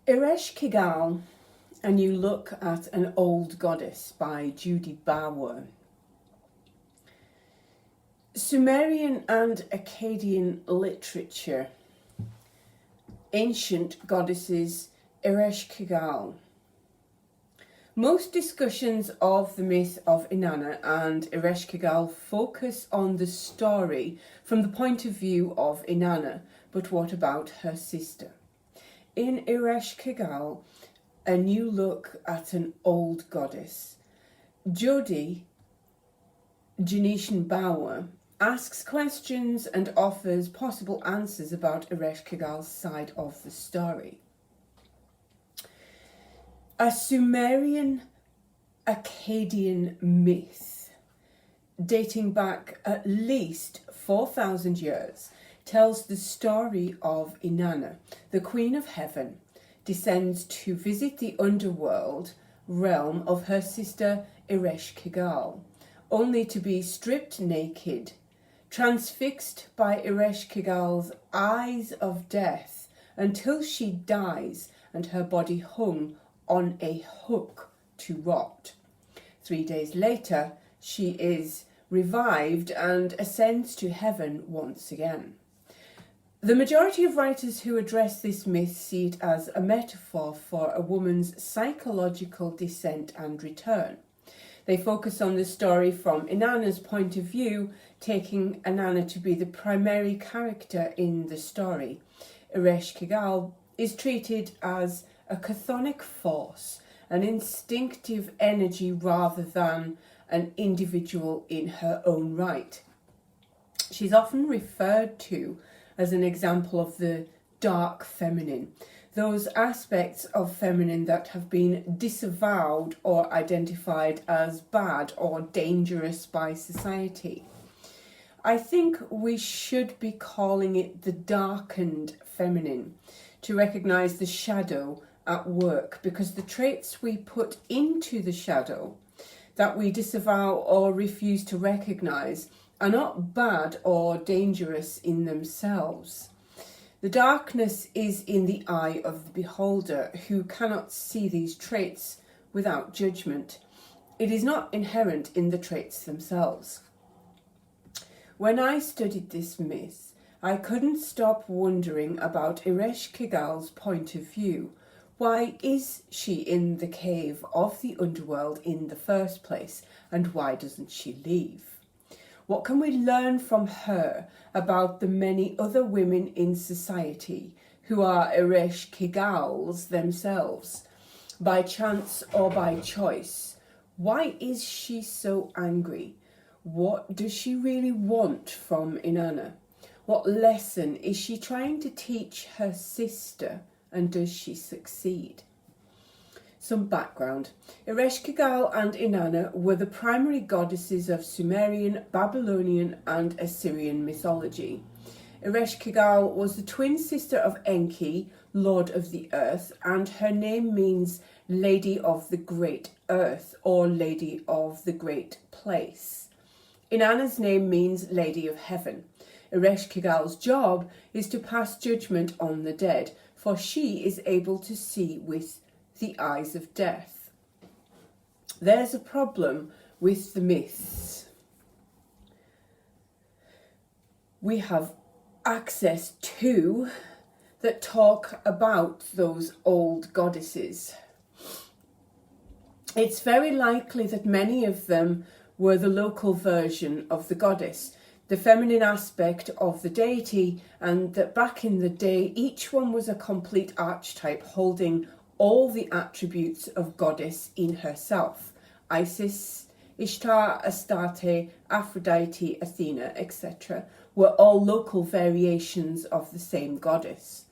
Ereshkigal, A New Look at an Old Goddess by Jody Bower. Sumerian and Akkadian literature. Ancient goddesses Ereshkigal. Most discussions of the myth of Inanna and Ereshkigal focus on the story from the point of view of Inanna, but what about her sister? In Ereshkigal, A New Look at an Old Goddess, Jody Bower asks questions and offers possible answers about Ereshkigal's side of the story. A Sumerian Akkadian myth dating back at least 4,000 years tells the story of Inanna, the Queen of Heaven, descends to visit the underworld realm of her sister Ereshkigal, only to be stripped naked, transfixed by Ereshkigal's eyes of death until she dies and her body hung on a hook to rot. 3 days later, she is revived and ascends to heaven once again. The majority of writers who address this myth see it as a metaphor for a woman's psychological descent and return. They focus on the story from Inanna's point of view, taking Inanna to be the primary character in the story. Ereshkigal is treated as a chthonic force, an instinctive energy rather than an individual in her own right. She's often referred to as an example of the dark feminine, those aspects of feminine that have been disavowed or identified as bad or dangerous by society. I think we should be calling it the darkened feminine, to recognise the shadow at work, because the traits we put into the shadow that we disavow or refuse to recognise are not bad or dangerous in themselves. The darkness is in the eye of the beholder, who cannot see these traits without judgment. It is not inherent in the traits themselves. When I studied this myth, I couldn't stop wondering about Ereshkigal's point of view. Why is she in the cave of the underworld in the first place, and why doesn't she leave? What can we learn from her about the many other women in society who are Ereshkigals themselves, by chance or by choice? Why is she so angry? What does she really want from Inanna? What lesson is she trying to teach her sister, and does she succeed? Some background. Ereshkigal and Inanna were the primary goddesses of Sumerian, Babylonian and Assyrian mythology. Ereshkigal was the twin sister of Enki, Lord of the Earth, and her name means Lady of the Great Earth or Lady of the Great Place. Inanna's name means Lady of Heaven. Ereshkigal's job is to pass judgment on the dead, for she is able to see with the eyes of death. There's a problem with the myths. We have access to that talk about those old goddesses. It's very likely that many of them were the local version of the goddess, the feminine aspect of the deity, and that back in the day each one was a complete archetype holding all the attributes of goddess in herself. Isis, Ishtar, Astarte, Aphrodite, Athena, etc. were all local variations of the same goddess.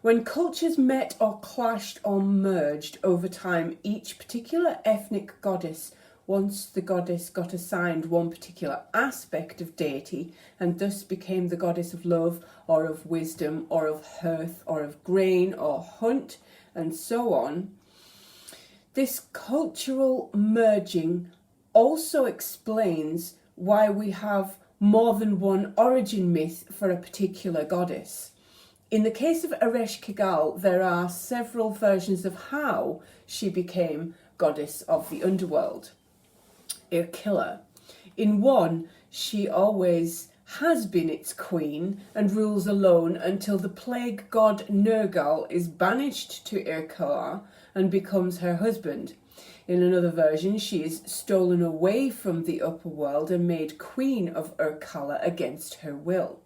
When cultures met or clashed or merged over time, each particular ethnic goddess, once the goddess got assigned one particular aspect of deity and thus became the goddess of love or of wisdom or of hearth or of grain or hunt, and so on. This cultural merging also explains why we have more than one origin myth for a particular goddess. In the case of Ereshkigal, there are several versions of how she became goddess of the underworld, Ereshkigal. In one, she always has been its queen and rules alone until the plague god Nergal is banished to Ereshkigal and becomes her husband. In another version, she is stolen away from the upper world and made queen of Ereshkigal against her will.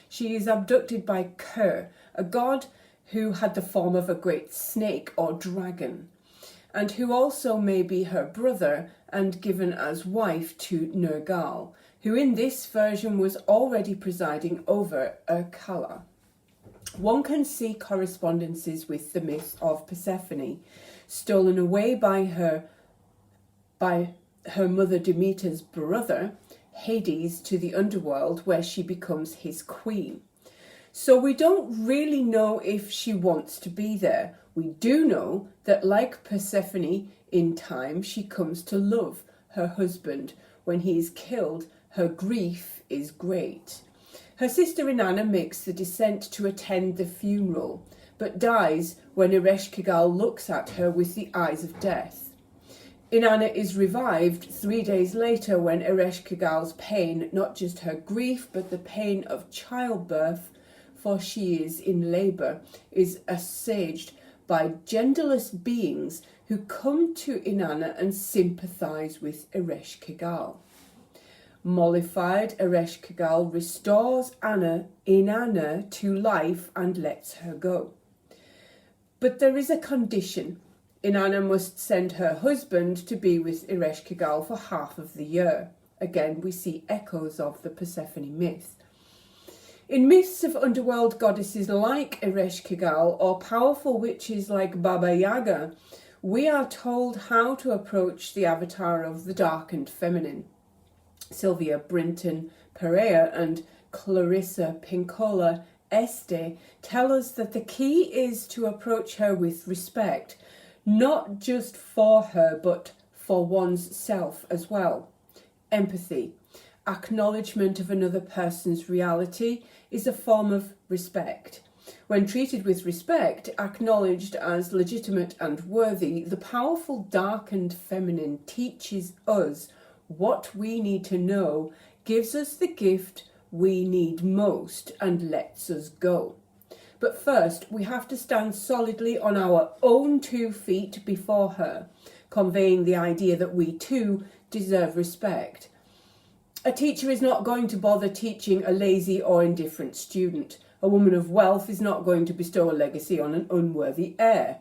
She is abducted by Ker, a god who had the form of a great snake or dragon, and who also may be her brother, and given as wife to Nergal, who in this version was already presiding over Ereshkigal. One can see correspondences with the myth of Persephone, stolen away by her mother Demeter's brother, Hades, to the underworld, where she becomes his queen. So we don't really know if she wants to be there. We do know that, like Persephone in time, she comes to love her husband. When he is killed, her grief is great. Her sister Inanna makes the descent to attend the funeral, but dies when Ereshkigal looks at her with the eyes of death. Inanna is revived 3 days later when Ereshkigal's pain, not just her grief, but the pain of childbirth, for she is in labour, is assuaged by genderless beings who come to Inanna and sympathise with Ereshkigal. Mollified, Ereshkigal restores Inanna to life and lets her go. But there is a condition. Inanna must send her husband to be with Ereshkigal for half of the year. Again, we see echoes of the Persephone myth. In myths of underworld goddesses like Ereshkigal or powerful witches like Baba Yaga, we are told how to approach the avatar of the darkened feminine. Sylvia Brinton Pereira and Clarissa Pincola Este tell us that the key is to approach her with respect, not just for her, but for one's self as well. Empathy, acknowledgement of another person's reality, is a form of respect. When treated with respect, acknowledged as legitimate and worthy, the powerful darkened feminine teaches us what we need to know, gives us the gift we need most, and lets us go. But first, we have to stand solidly on our own 2 feet before her, conveying the idea that we too deserve respect. A teacher is not going to bother teaching a lazy or indifferent student. A woman of wealth is not going to bestow a legacy on an unworthy heir.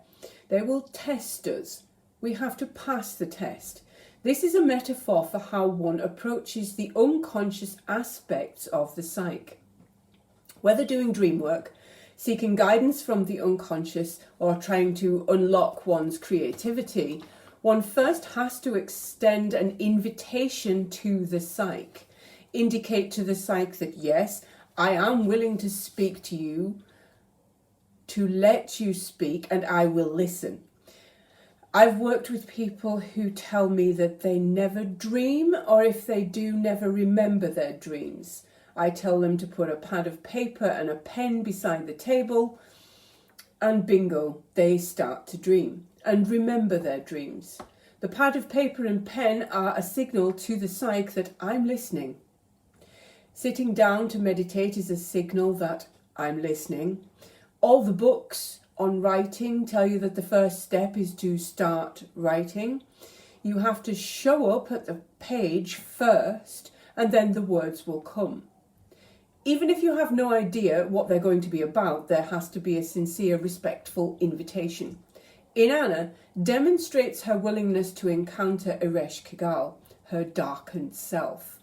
They will test us. We have to pass the test. This is a metaphor for how one approaches the unconscious aspects of the psyche. Whether doing dream work, seeking guidance from the unconscious, or trying to unlock one's creativity, one first has to extend an invitation to the psyche, indicate to the psyche that yes, I am willing to speak to you, to let you speak, and I will listen. I've worked with people who tell me that they never dream, or if they do, never remember their dreams. I tell them to put a pad of paper and a pen beside the table, and bingo, they start to dream and remember their dreams. The pad of paper and pen are a signal to the psyche that I'm listening. Sitting down to meditate is a signal that I'm listening. All the books on writing tell you that the first step is to start writing. You have to show up at the page first, and then the words will come. Even if you have no idea what they're going to be about, there has to be a sincere, respectful invitation. Inanna demonstrates her willingness to encounter Ereshkigal, her darkened self,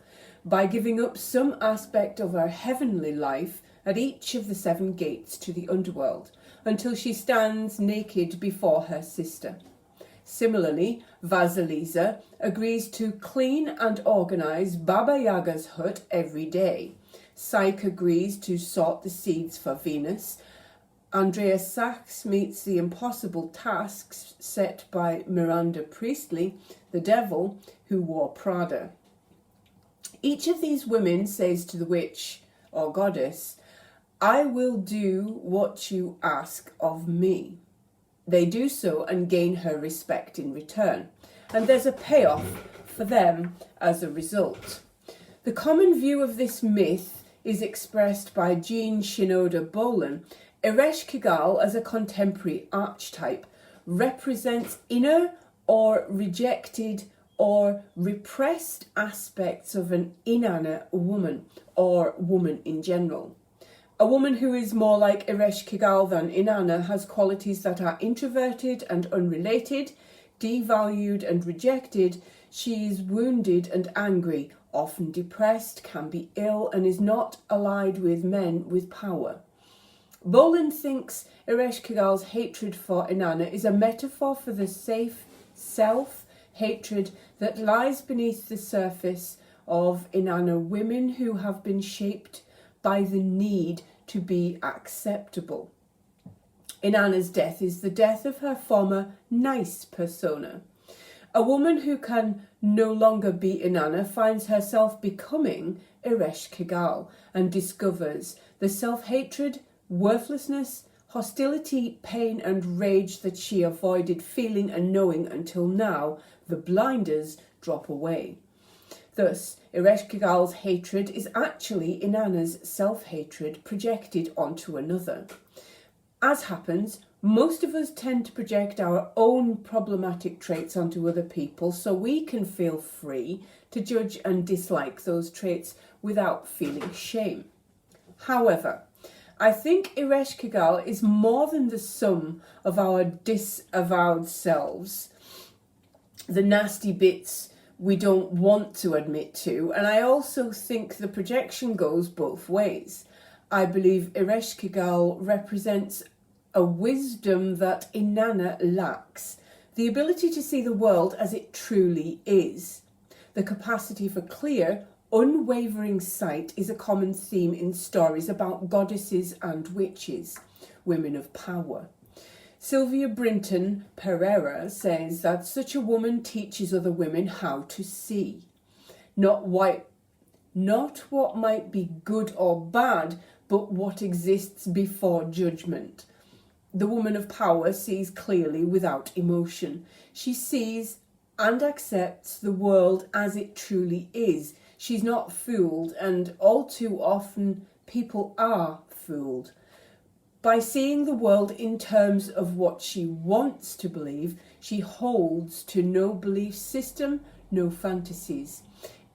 by giving up some aspect of her heavenly life at each of the 7 gates to the underworld, until she stands naked before her sister. Similarly, Vasilisa agrees to clean and organise Baba Yaga's hut every day. Psyche agrees to sort the seeds for Venus. Andrea Sachs meets the impossible tasks set by Miranda Priestley, the devil who wore Prada. Each of these women says to the witch or goddess, I will do what you ask of me. They do so and gain her respect in return, and there's a payoff for them as a result. The common view of this myth is expressed by Jean Shinoda Bolen. Ereshkigal, as a contemporary archetype, represents inner or rejected or repressed aspects of an Inanna woman, or woman in general. A woman who is more like Ereshkigal than Inanna has qualities that are introverted and unrelated, devalued and rejected. She is wounded and angry, often depressed, can be ill, and is not allied with men with power. Bolen thinks Ereshkigal's hatred for Inanna is a metaphor for the safe self-hatred that lies beneath the surface of Inanna women who have been shaped by the need to be acceptable. Inanna's death is the death of her former nice persona. A woman who can no longer be Inanna finds herself becoming Ereshkigal and discovers the self-hatred, worthlessness, hostility, pain and rage that she avoided feeling and knowing until now the blinders drop away. Thus, Ereshkigal's hatred is actually Inanna's self-hatred projected onto another. As happens, most of us tend to project our own problematic traits onto other people so we can feel free to judge and dislike those traits without feeling shame. However, I think Ereshkigal is more than the sum of our disavowed selves, the nasty bits we don't want to admit to, and I also think the projection goes both ways. I believe Ereshkigal represents a wisdom that Inanna lacks, the ability to see the world as it truly is. The capacity for clear, unwavering sight is a common theme in stories about goddesses and witches, women of power. Sylvia Brinton Pereira says that such a woman teaches other women how to see, not what might be good or bad, but what exists before judgment. The woman of power sees clearly without emotion. She sees and accepts the world as it truly is. She's not fooled, and all too often people are fooled. By seeing the world in terms of what she wants to believe, she holds to no belief system, no fantasies.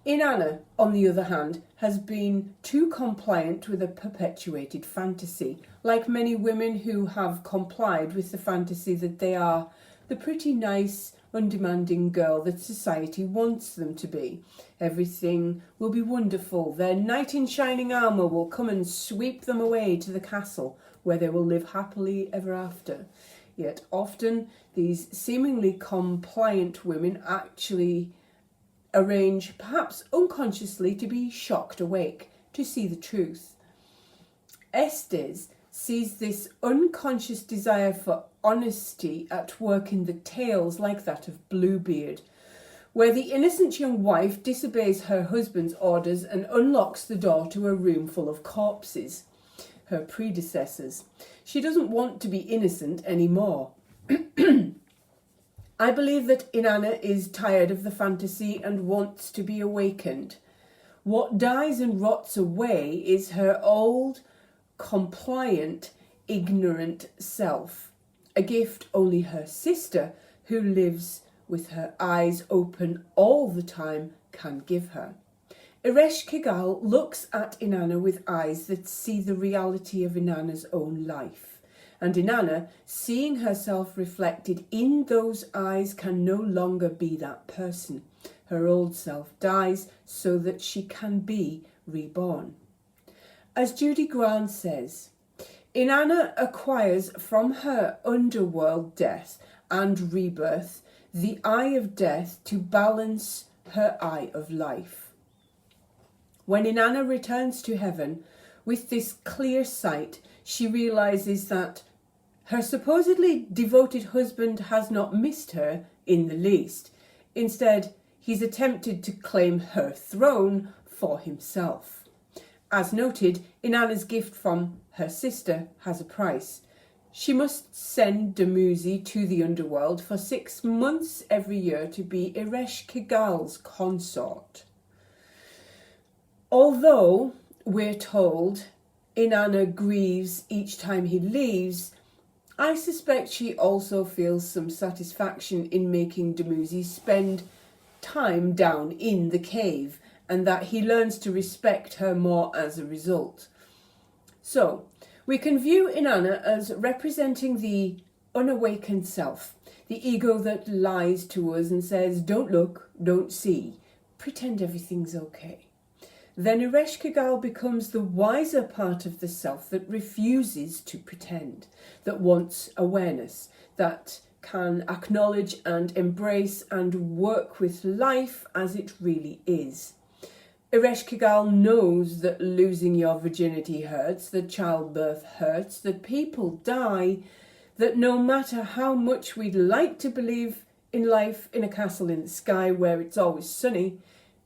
Inanna, on the other hand, has been too compliant with a perpetuated fantasy, like many women who have complied with the fantasy that they are the pretty nice, undemanding girl that society wants them to be. Everything will be wonderful. Their knight in shining armour will come and sweep them away to the castle, where they will live happily ever after. Yet often these seemingly compliant women actually arrange, perhaps unconsciously, to be shocked awake, to see the truth. Estes sees this unconscious desire for honesty at work in the tales like that of Bluebeard, where the innocent young wife disobeys her husband's orders and unlocks the door to a room full of corpses, her predecessors. She doesn't want to be innocent anymore. I believe that Inanna is tired of the fantasy and wants to be awakened. What dies and rots away is her old, compliant, ignorant self, a gift only her sister, who lives with her eyes open all the time, can give her. Ereshkigal looks at Inanna with eyes that see the reality of Inanna's own life. And Inanna, seeing herself reflected in those eyes, can no longer be that person. Her old self dies so that she can be reborn. As Judy Grant says, Inanna acquires from her underworld death and rebirth the eye of death to balance her eye of life. When Inanna returns to heaven with this clear sight, she realizes that her supposedly devoted husband has not missed her in the least. Instead, he's attempted to claim her throne for himself. As noted, Inanna's gift from her sister has a price. She must send Dumuzi to the underworld for 6 months every year to be Ereshkigal's consort. Although we're told Inanna grieves each time he leaves, I suspect she also feels some satisfaction in making Dumuzi spend time down in the cave, and that he learns to respect her more as a result. So, we can view Inanna as representing the unawakened self, the ego that lies to us and says, don't look, don't see, pretend everything's okay. Then Ereshkigal becomes the wiser part of the self that refuses to pretend, that wants awareness, that can acknowledge and embrace and work with life as it really is. Ereshkigal knows that losing your virginity hurts, that childbirth hurts, that people die, that no matter how much we'd like to believe in life in a castle in the sky where it's always sunny,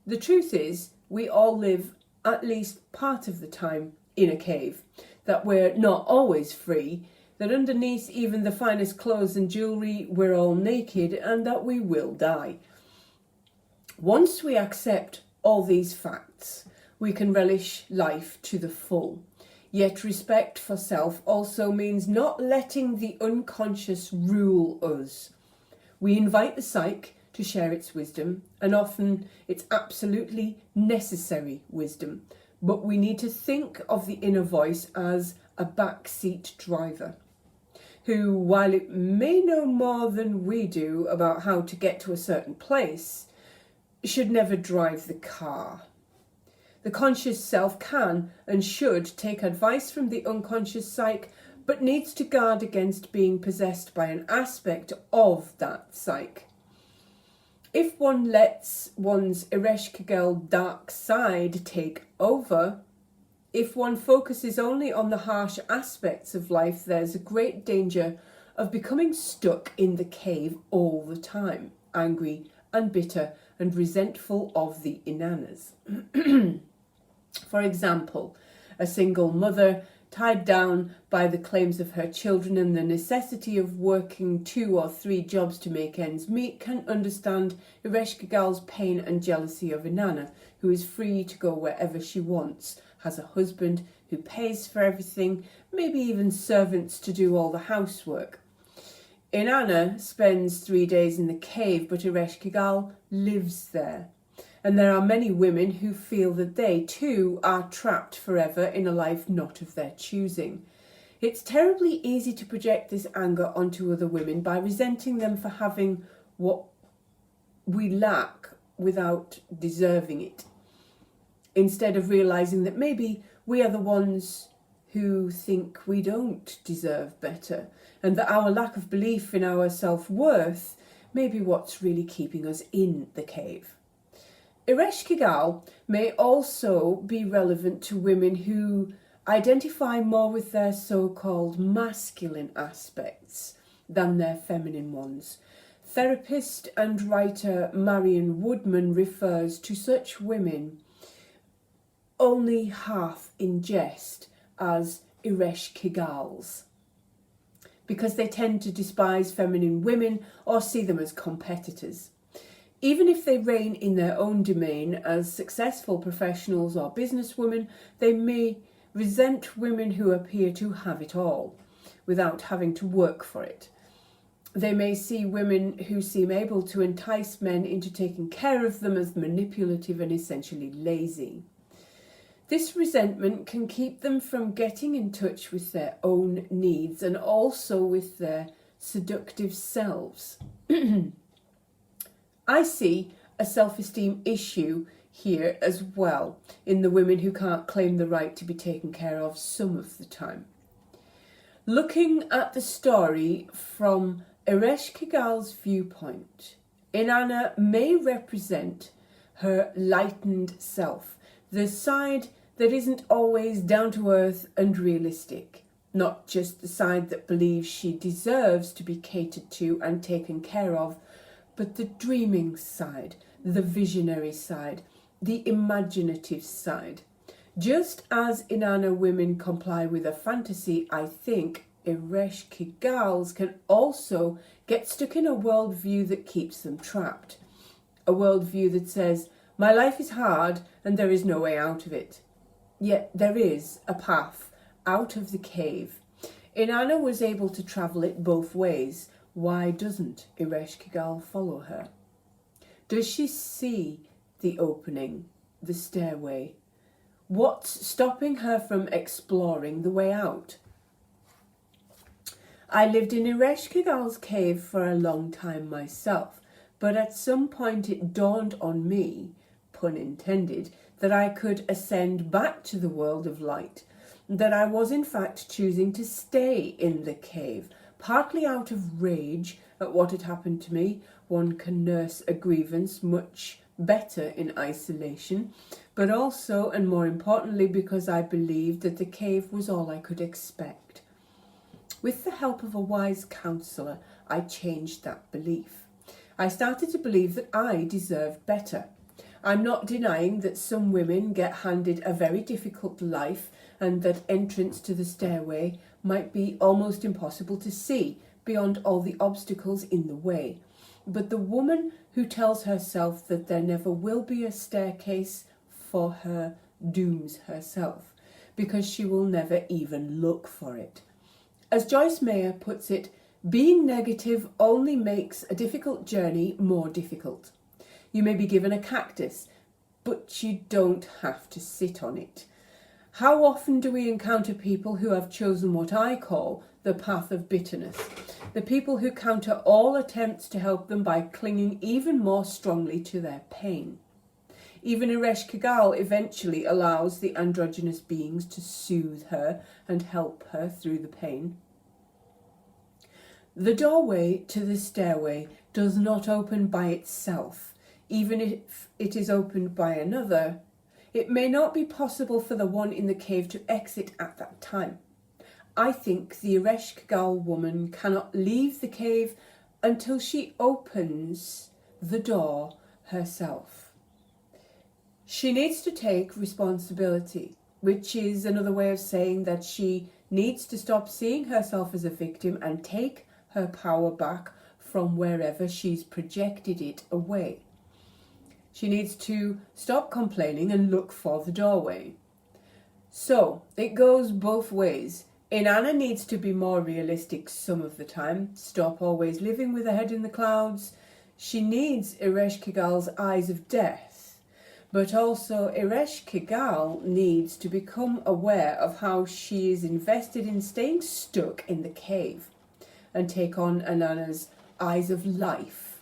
the truth is we all live at least part of the time in a cave, that we're not always free, that underneath even the finest clothes and jewellery we're all naked, and that we will die. Once we accept all these facts, we can relish life to the full. Yet respect for self also means not letting the unconscious rule us. We invite the psyche to share its wisdom, and often it's absolutely necessary wisdom, but we need to think of the inner voice as a backseat driver, who, while it may know more than we do about how to get to a certain place, should never drive the car. The conscious self can and should take advice from the unconscious psyche, but needs to guard against being possessed by an aspect of that psyche. If one lets one's Ereshkigal dark side take over, if one focuses only on the harsh aspects of life, there's a great danger of becoming stuck in the cave all the time, angry and bitter and resentful of the Inannas. For example, a single mother tied down by the claims of her children and the necessity of working 2 or 3 jobs to make ends meet can understand Ereshkigal's pain and jealousy of Inanna, who is free to go wherever she wants, has a husband who pays for everything, maybe even servants to do all the housework. Inanna spends 3 days in the cave, but Ereshkigal lives there. And there are many women who feel that they too are trapped forever in a life not of their choosing. It's terribly easy to project this anger onto other women by resenting them for having what we lack without deserving it, instead of realising that maybe we are the ones who think we don't deserve better, and that our lack of belief in our self-worth may be what's really keeping us in the cave. Ereshkigal may also be relevant to women who identify more with their so-called masculine aspects than their feminine ones. Therapist and writer Marion Woodman refers to such women only half in jest as Ereshkigals, because they tend to despise feminine women or see them as competitors. Even if they reign in their own domain as successful professionals or businesswomen, they may resent women who appear to have it all, without having to work for it. They may see women who seem able to entice men into taking care of them as manipulative and essentially lazy. This resentment can keep them from getting in touch with their own needs and also with their seductive selves. I see a self-esteem issue here as well in the women who can't claim the right to be taken care of some of the time. Looking at the story from Ereshkigal's viewpoint, Inanna may represent her lightened self, the side that isn't always down to earth and realistic, not just the side that believes she deserves to be catered to and taken care of, but the dreaming side, the visionary side, the imaginative side. Just as Inanna women comply with a fantasy, I think Ereshkigals can also get stuck in a worldview that keeps them trapped. A worldview that says, my life is hard and there is no way out of it. Yet there is a path out of the cave. Inanna was able to travel it both ways. Why doesn't Ereshkigal follow her? Does she see the opening, the stairway? What's stopping her from exploring the way out? I lived in Ereshkigal's cave for a long time myself, but at some point it dawned on me, pun intended, that I could ascend back to the world of light, that I was in fact choosing to stay in the cave, partly out of rage at what had happened to me. One can nurse a grievance much better in isolation, but also, and more importantly, because I believed that the cave was all I could expect. With the help of a wise counsellor, I changed that belief. I started to believe that I deserved better. I'm not denying that some women get handed a very difficult life and that entrance to the stairway might be almost impossible to see beyond all the obstacles in the way. But the woman who tells herself that there never will be a staircase for her dooms herself, because she will never even look for it. As Joyce Meyer puts it, being negative only makes a difficult journey more difficult. You may be given a cactus, but you don't have to sit on it. How often do we encounter people who have chosen what I call the path of bitterness? The people who counter all attempts to help them by clinging even more strongly to their pain. Even Ereshkigal eventually allows the androgynous beings to soothe her and help her through the pain. The doorway to the stairway does not open by itself. Even if it is opened by another, it may not be possible for the one in the cave to exit at that time. I think the Ereshkigal woman cannot leave the cave until she opens the door herself. She needs to take responsibility, which is another way of saying that she needs to stop seeing herself as a victim and take her power back from wherever she's projected it away. She needs to stop complaining and look for the doorway. So it goes both ways. Inanna needs to be more realistic some of the time, stop always living with her head in the clouds. She needs Ereshkigal's eyes of death. But also Ereshkigal needs to become aware of how she is invested in staying stuck in the cave and take on Inanna's eyes of life.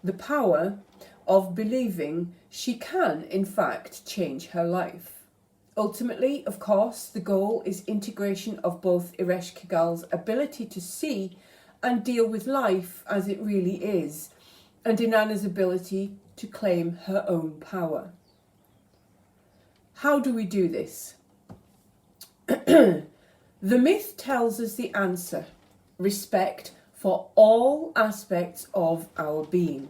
The power of believing she can, in fact, change her life. Ultimately, of course, the goal is integration of both Ereshkigal's ability to see and deal with life as it really is, and Inanna's ability to claim her own power. How do we do this? The myth tells us the answer: respect for all aspects of our being.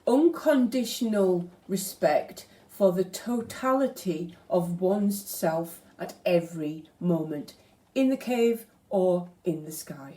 Unconditional respect for the totality of one's self at every moment, in the cave or in the sky.